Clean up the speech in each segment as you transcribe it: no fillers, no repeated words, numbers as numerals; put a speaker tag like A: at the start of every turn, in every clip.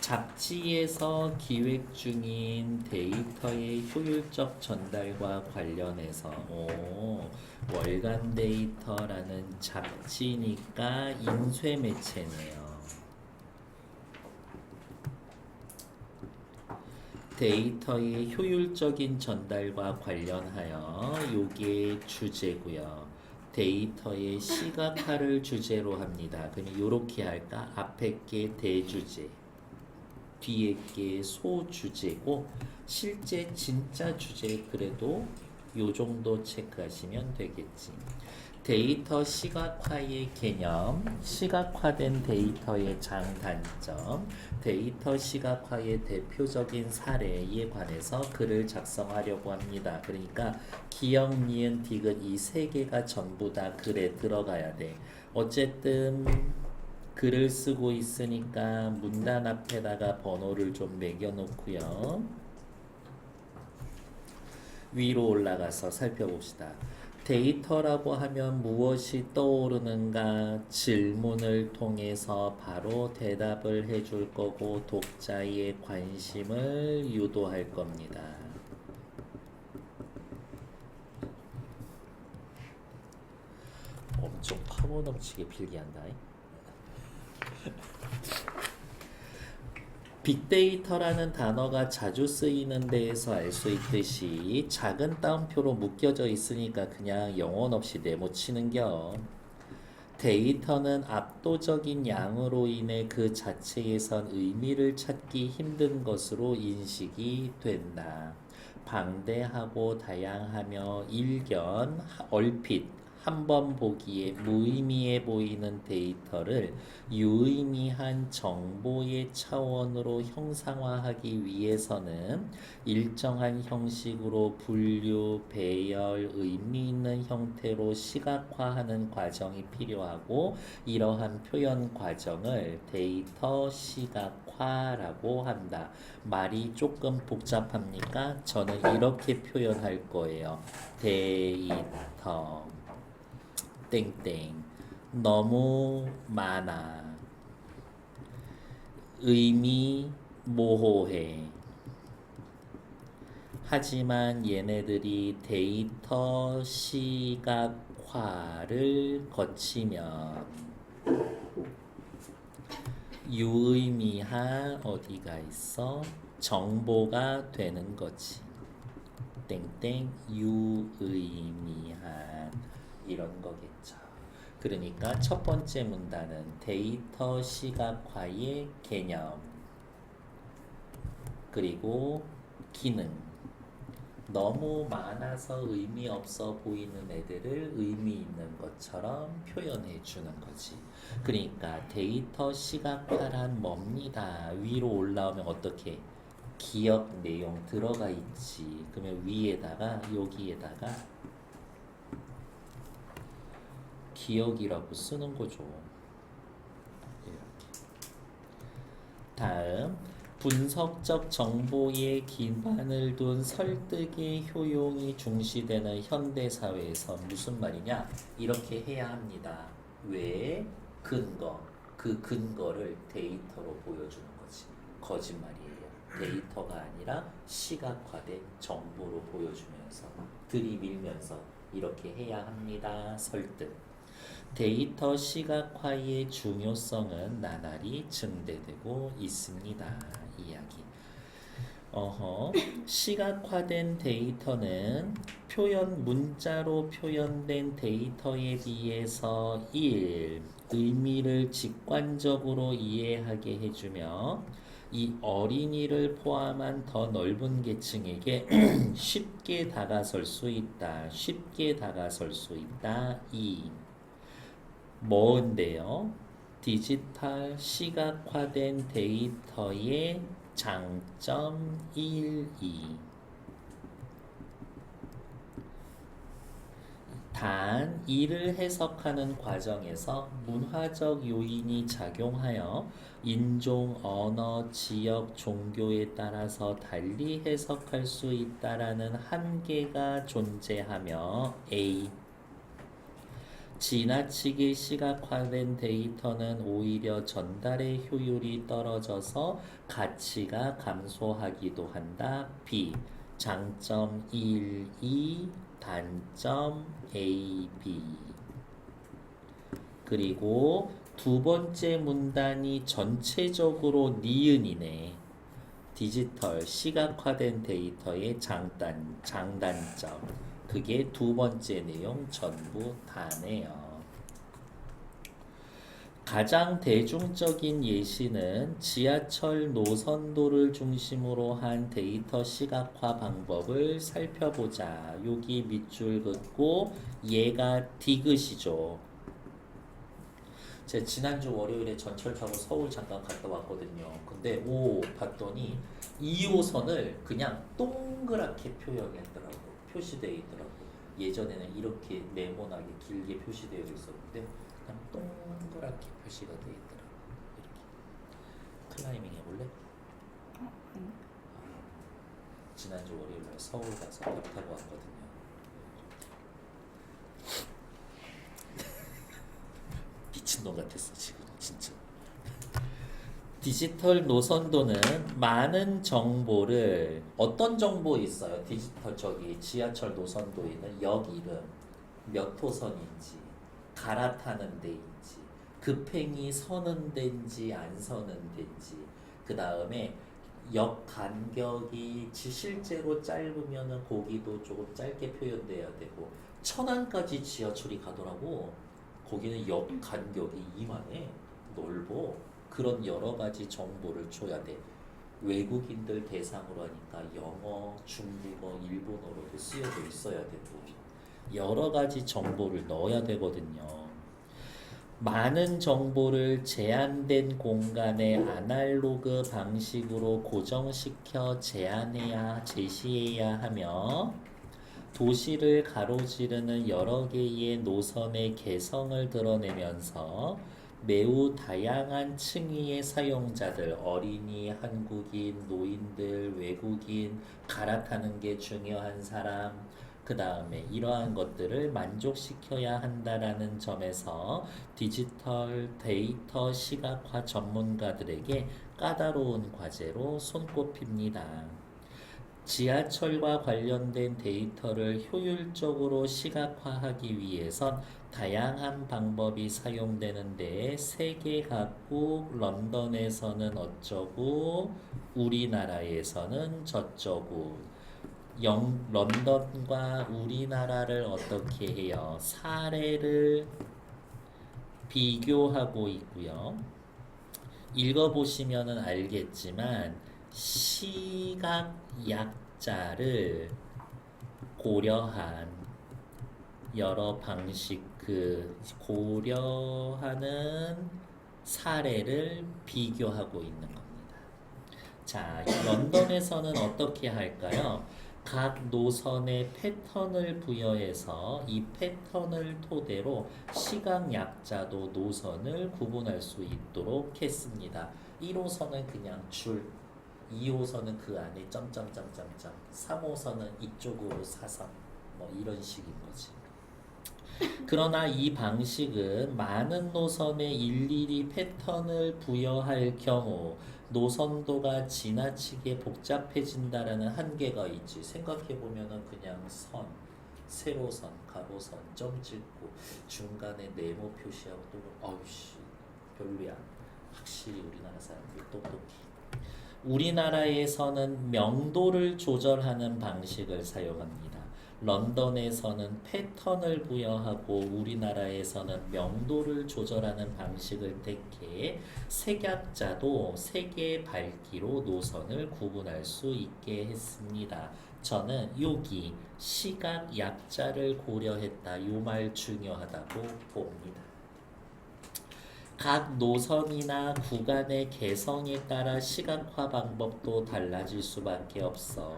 A: 잡지에서 기획 중인 데이터의 효율적 전달과 관련해서 월간 데이터라는 잡지니까 인쇄 매체네요. 데이터의 효율적인 전달과 관련하여 요게 주제고요. 데이터의 시각화를 주제로 합니다. 그럼 이렇게 할까? 앞에 게 대주제, 뒤에 게 소주제고 실제 진짜 주제 그래도 요 정도 체크하시면 되겠지. 데이터 시각화의 개념, 시각화된 데이터의 장단점, 데이터 시각화의 대표적인 사례에 관해서 글을 작성하려고 합니다. 그러니까 기역, 니은, 디귿 이 세 개가 전부 다 글에 들어가야 돼. 어쨌든 글을 쓰고 있으니까 문단 앞에다가 번호를 좀 매겨놓고요. 위로 올라가서 살펴봅시다. 데이터라고 하면 무엇이 떠오르는가 질문을 통해서 바로 대답을 해줄 거고 독자의 관심을 유도할 겁니다. 엄청 파워 넘치게 필기한다. 빅데이터라는 단어가 자주 쓰이는 데에서 알 수 있듯이 작은 따옴표로 묶여져 있으니까 그냥 영혼 없이 네모치는겨. 데이터는 압도적인 양으로 인해 그 자체에선 의미를 찾기 힘든 것으로 인식이 된다. 방대하고 다양하며 일견, 얼핏, 한 번 보기에 무의미해 보이는 데이터를 유의미한 정보의 차원으로 형상화하기 위해서는 일정한 형식으로 분류, 배열, 의미 있는 형태로 시각화하는 과정이 필요하고 이러한 표현 과정을 데이터 시각화라고 한다. 말이 조금 복잡합니까? 저는 이렇게 표현할 거예요. 데이터 땡땡 너무 많아 의미 모호해 하지만 얘네들이 데이터 시각화를 거치면 유의미한 어디가 있어? 정보가 되는 거지. 땡땡 유의미한 이런 거겠죠. 그러니까 첫 번째 문단은 데이터 시각화의 개념 그리고 기능 너무 많아서 의미 없어 보이는 애들을 의미 있는 것처럼 표현해 주는 거지. 그러니까 데이터 시각화란 뭡니다. 위로 올라오면 어떻게? 기억 내용 들어가 있지. 그러면 위에다가 여기에다가 기억이라고 쓰는 거죠. 이렇게. 다음 분석적 정보에 기반을 둔 설득의 효용이 중시되는 현대사회에서 무슨 말이냐? 이렇게 해야 합니다. 왜? 근거. 그 근거를 데이터로 보여주는 거지. 거짓말이에요. 데이터가 아니라 시각화된 정보로 보여주면서 들이밀면서 이렇게 해야 합니다. 설득. 데이터 시각화의 중요성은 나날이 증대되고 있습니다. 이야기. 시각화된 데이터는 문자로 표현된 데이터에 비해서 1. 의미를 직관적으로 이해하게 해주며 이 어린이를 포함한 더 넓은 계층에게 쉽게 다가설 수 있다. 쉽게 다가설 수 있다. 2. 뭔데요? 디지털 시각화된 데이터의 장점 1, 2. 단 이를 해석하는 과정에서 문화적 요인이 작용하여 인종, 언어, 지역, 종교에 따라서 달리 해석할 수 있다라는 한계가 존재하며 A. 지나치게 시각화된 데이터는 오히려 전달의 효율이 떨어져서 가치가 감소하기도 한다. B. 장점 1, 2, 단점 A, B. 그리고 두 번째 문단이 전체적으로 니은이네. 디지털 시각화된 데이터의 장단점. 그게 두 번째 내용 전부 다네요. 가장 대중적인 예시는 지하철 노선도를 중심으로 한 데이터 시각화 방법을 살펴보자. 여기 밑줄 긋고 얘가 디귿이죠. 제가 지난주 월요일에 전철 타고 서울 잠깐 갔다 왔거든요. 근데 봤더니 2호선을 그냥 동그랗게 표현했더라고. 표시되어 있더라고. 예전에는 이렇게 네모나게 길게 표시되어 있었는데 그냥 동그랗게 표시가 되어 있더라고. 이렇게. 클라이밍 해볼래?
B: 아니.
A: 지난주 월요일날 서울 가서 배 타고 왔거든요. 미친놈 같았어 지금 진짜. 디지털 노선도는 많은 정보를 어떤 정보 있어요? 디지털 지하철 노선도에는 역 이름, 몇 호선인지, 갈아타는 데인지, 급행이 서는 데인지 안 서는 데인지, 그 다음에 역 간격이 실제로 짧으면은 거기도 조금 짧게 표현돼야 되고 천안까지 지하철이 가더라고. 거기는 역 간격이 이만해 넓어. 그런 여러 가지 정보를 줘야 돼. 외국인들 대상으로 하니까 영어, 중국어, 일본어로도 쓰여져 있어야 되고 여러 가지 정보를 넣어야 되거든요. 많은 정보를 제한된 공간에 아날로그 방식으로 고정시켜 제시해야 하며 도시를 가로지르는 여러 개의 노선의 개성을 드러내면서 매우 다양한 층위의 사용자들, 어린이, 한국인, 노인들, 외국인, 갈아타는 게 중요한 사람, 그 다음에 이러한 것들을 만족시켜야 한다라는 점에서 디지털 데이터 시각화 전문가들에게 까다로운 과제로 손꼽힙니다. 지하철과 관련된 데이터를 효율적으로 시각화하기 위해선 다양한 방법이 사용되는데 세계 각국 런던에서는 어쩌고 우리나라에서는 저쩌고 런던과 우리나라를 어떻게 해요? 사례를 비교하고 있고요. 읽어보시면 알겠지만 시각 약자를 고려한 여러 방식 고려하는 사례를 비교하고 있는 겁니다. 자, 런던에서는 어떻게 할까요? 각 노선에 패턴을 부여해서 이 패턴을 토대로 시각 약자도 노선을 구분할 수 있도록 했습니다. 1호선은 그냥 줄, 2호선은 그 안에 점점점점점, 3호선은 이쪽으로 사선, 뭐 이런 식인 거지. 그러나 이 방식은 많은 노선에 일일이 패턴을 부여할 경우 노선도가 지나치게 복잡해진다라는 한계가 있지. 생각해보면은 그냥 선, 세로선, 가로선, 점 찍고 중간에 네모 표시하고 또 어이씨 별로야. 확실히 우리나라 사람들 똑똑해. 우리나라에서는 명도를 조절하는 방식을 사용합니다. 런던에서는 패턴을 부여하고 우리나라에서는 명도를 조절하는 방식을 택해 색약자도 세 개의 밝기로 노선을 구분할 수 있게 했습니다. 저는 여기 시각 약자를 고려했다. 요 말 중요하다고 봅니다. 각 노선이나 구간의 개성에 따라 시각화 방법도 달라질 수밖에 없어.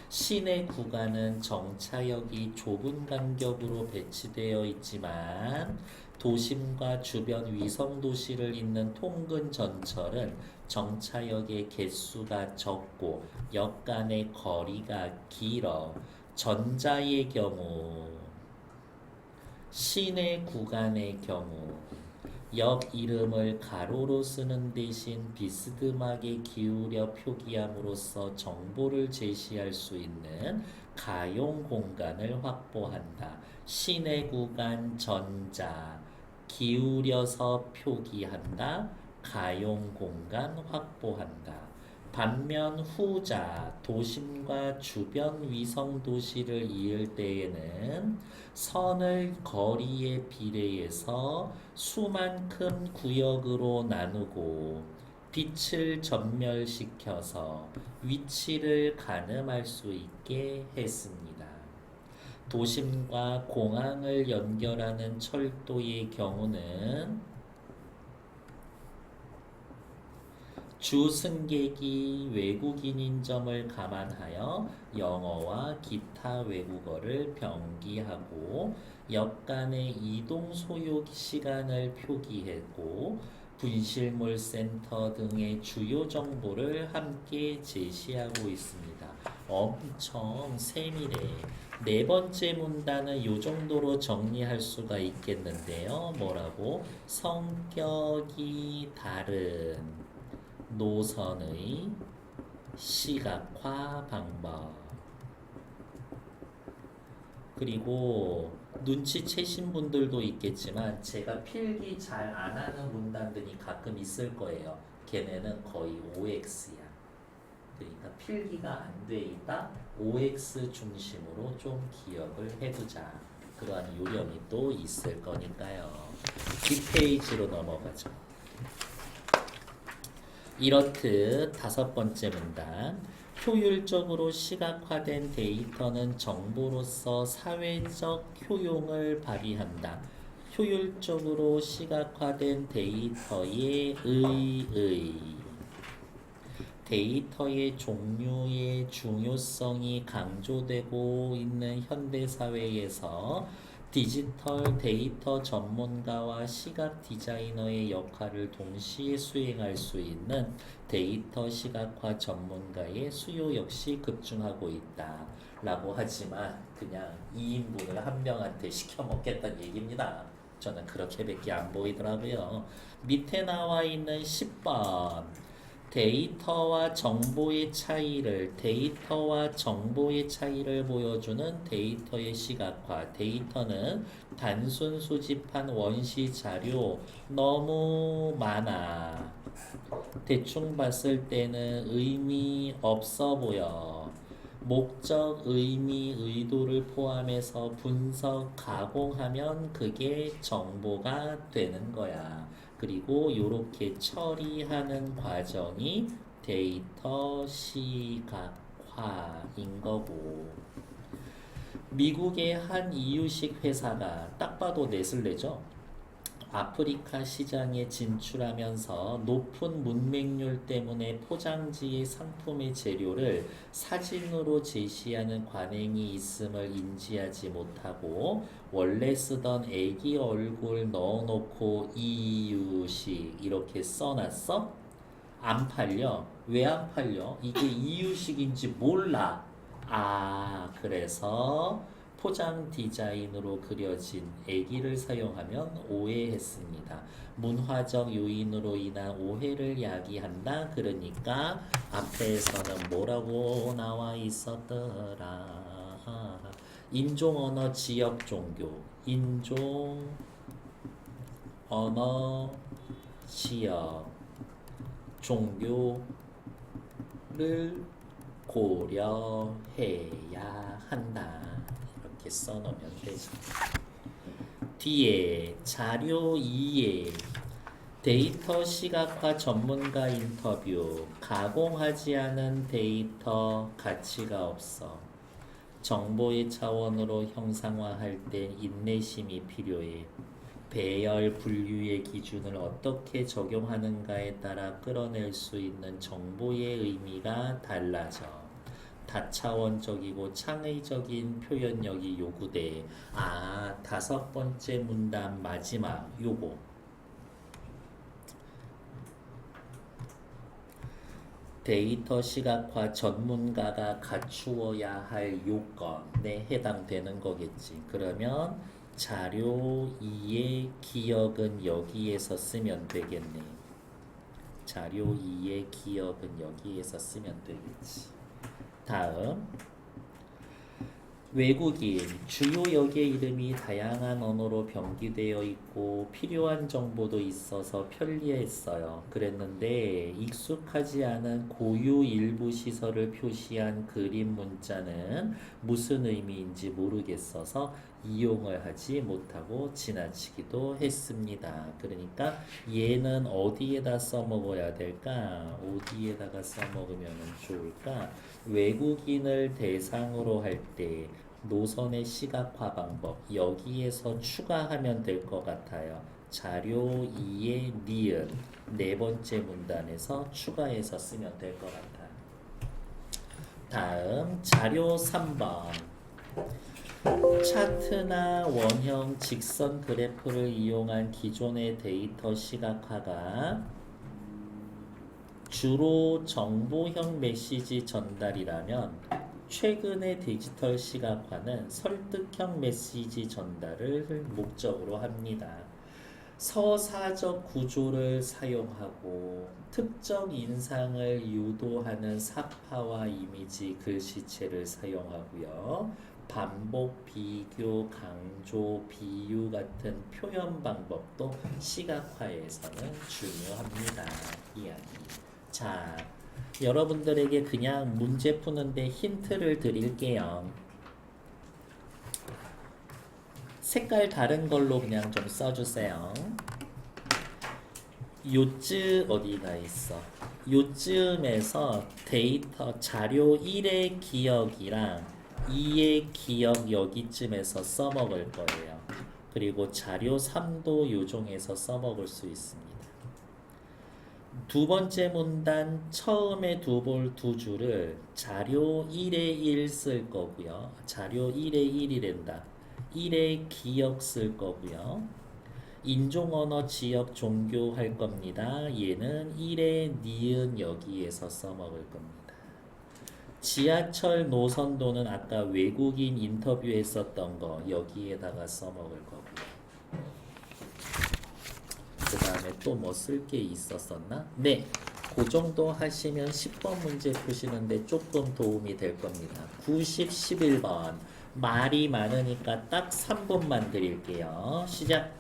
A: 시내 구간은 정차역이 좁은 간격으로 배치되어 있지만 도심과 주변 위성도시를 잇는 통근 전철은 정차역의 개수가 적고 역 간의 거리가 길어. 전자의 경우 시내 구간의 경우 역 이름을 가로로 쓰는 대신 비스듬하게 기울여 표기함으로써 정보를 제시할 수 있는 가용 공간을 확보한다. 시내 구간 전자 기울여서 표기한다. 가용 공간 확보한다. 반면 후자 도심과 주변 위성 도시를 이을 때에는 선을 거리에 비례해서 수만큼 구역으로 나누고 빛을 전멸시켜서 위치를 가늠할 수 있게 했습니다. 도심과 공항을 연결하는 철도의 경우는 주 승객이 외국인인 점을 감안하여 영어와 기타 외국어를 병기하고 역 간의 이동 소요 시간을 표기했고 분실물 센터 등의 주요 정보를 함께 제시하고 있습니다. 엄청 세밀해. 네 번째 문단은 이 정도로 정리할 수가 있겠는데요. 뭐라고? 성격이 다른 노선의 시각화 방법. 그리고 눈치채신 분들도 있겠지만 제가 필기 잘 안 하는 문단들이 가끔 있을 거예요. 걔네는 거의 OX야. 그러니까 필기가 안 돼 있다. OX 중심으로 좀 기억을 해두자. 그러한 요령이 또 있을 거니까요. 뒷페이지로 넘어가죠. 이렇듯 다섯 번째 문단. 효율적으로 시각화된 데이터는 정보로서 사회적 효용을 발휘한다. 효율적으로 시각화된 데이터의 데이터의 종류의 중요성이 강조되고 있는 현대사회에서 디지털 데이터 전문가와 시각 디자이너의 역할을 동시에 수행할 수 있는 데이터 시각화 전문가의 수요 역시 급증하고 있다. 라고 하지만 그냥 2인분을 한 명한테 시켜 먹겠다는 얘기입니다. 저는 그렇게밖에 안 보이더라고요. 밑에 나와 있는 10번. 데이터와 정보의 차이를 보여주는 데이터의 시각화. 데이터는 단순 수집한 원시 자료 너무 많아. 대충 봤을 때는 의미 없어 보여. 목적, 의미, 의도를 포함해서 분석, 가공하면 그게 정보가 되는 거야. 그리고 이렇게 처리하는 과정이 데이터 시각화인 거고. 미국의 한 이유식 회사가 딱 봐도 네슬레죠. 아프리카 시장에 진출하면서 높은 문맹률 때문에 포장지의 상품의 재료를 사진으로 제시하는 관행이 있음을 인지하지 못하고 원래 쓰던 애기 얼굴 넣어놓고 이유식 이렇게 써놨어? 안 팔려. 왜 안 팔려? 이게 이유식인지 몰라. 그래서 포장 디자인으로 그려진 애기를 사용하면 오해했습니다. 문화적 요인으로 인한 오해를 야기한다. 그러니까 앞에서는 뭐라고 나와 있었더라. 인종, 언어, 지역, 종교. 인종, 언어, 지역, 종교를 고려해야 한다. 이렇게 써놓으면 되죠. 뒤에 자료 2에 데이터 시각화 전문가 인터뷰. 가공하지 않은 데이터 가치가 없어. 정보의 차원으로 형상화할 때 인내심이 필요해. 배열 분류의 기준을 어떻게 적용하는가에 따라 끌어낼 수 있는 정보의 의미가 달라져. 다차원적이고 창의적인 표현력이 요구돼. 다섯 번째 문단 마지막 요거. 데이터 시각화 전문가가 갖추어야 할 요건에 해당되는 거겠지. 그러면 자료 2의 기억은 여기에서 쓰면 되겠네. 자료 2의 기억은 여기에서 쓰면 되겠지. 다음 외국인 주요 역의 이름이 다양한 언어로 병기되어 있고 필요한 정보도 있어서 편리했어요. 그랬는데 익숙하지 않은 고유 일부 시설을 표시한 그림 문자는 무슨 의미인지 모르겠어서 이용을 하지 못하고 지나치기도 했습니다. 그러니까 얘는 어디에다 써먹어야 될까? 어디에다가 써먹으면 좋을까? 외국인을 대상으로 할 때 노선의 시각화 방법 여기에서 추가하면 될 것 같아요. 자료 2의 니은 네 번째 문단에서 추가해서 쓰면 될 것 같아요. 다음 자료 3번 차트나 원형 직선 그래프를 이용한 기존의 데이터 시각화가 주로 정보형 메시지 전달이라면 최근의 디지털 시각화는 설득형 메시지 전달을 목적으로 합니다. 서사적 구조를 사용하고 특정 인상을 유도하는 사파와 이미지 글씨체를 사용하고요. 반복, 비교, 강조, 비유 같은 표현 방법도 시각화에서는 중요합니다. 이야기. 자, 여러분들에게 그냥 문제 푸는데 힌트를 드릴게요. 색깔 다른 걸로 그냥 좀 써주세요. 요쯤 어디가 있어? 요쯤에서 데이터 자료 1의 기억이랑 2의 기억 여기쯤에서 써먹을 거예요. 그리고 자료 3도 요종에서 써먹을 수 있습니다. 두 번째 문단 처음에 두 줄을 자료 1의 1 쓸 거고요. 자료 1의 1이란다. 1의 기억 쓸 거고요. 인종 언어 지역 종교 할 겁니다. 얘는 1의 니은 여기에서 써먹을 겁니다. 지하철 노선도는 아까 외국인 인터뷰했었던 거 여기에다가 써먹을 거고요. 그 다음에 또 뭐 쓸 게 있었었나? 네, 그 정도 하시면 10번 문제 푸시는데 조금 도움이 될 겁니다. 90, 11번 말이 많으니까 딱 3분만 드릴게요. 시작!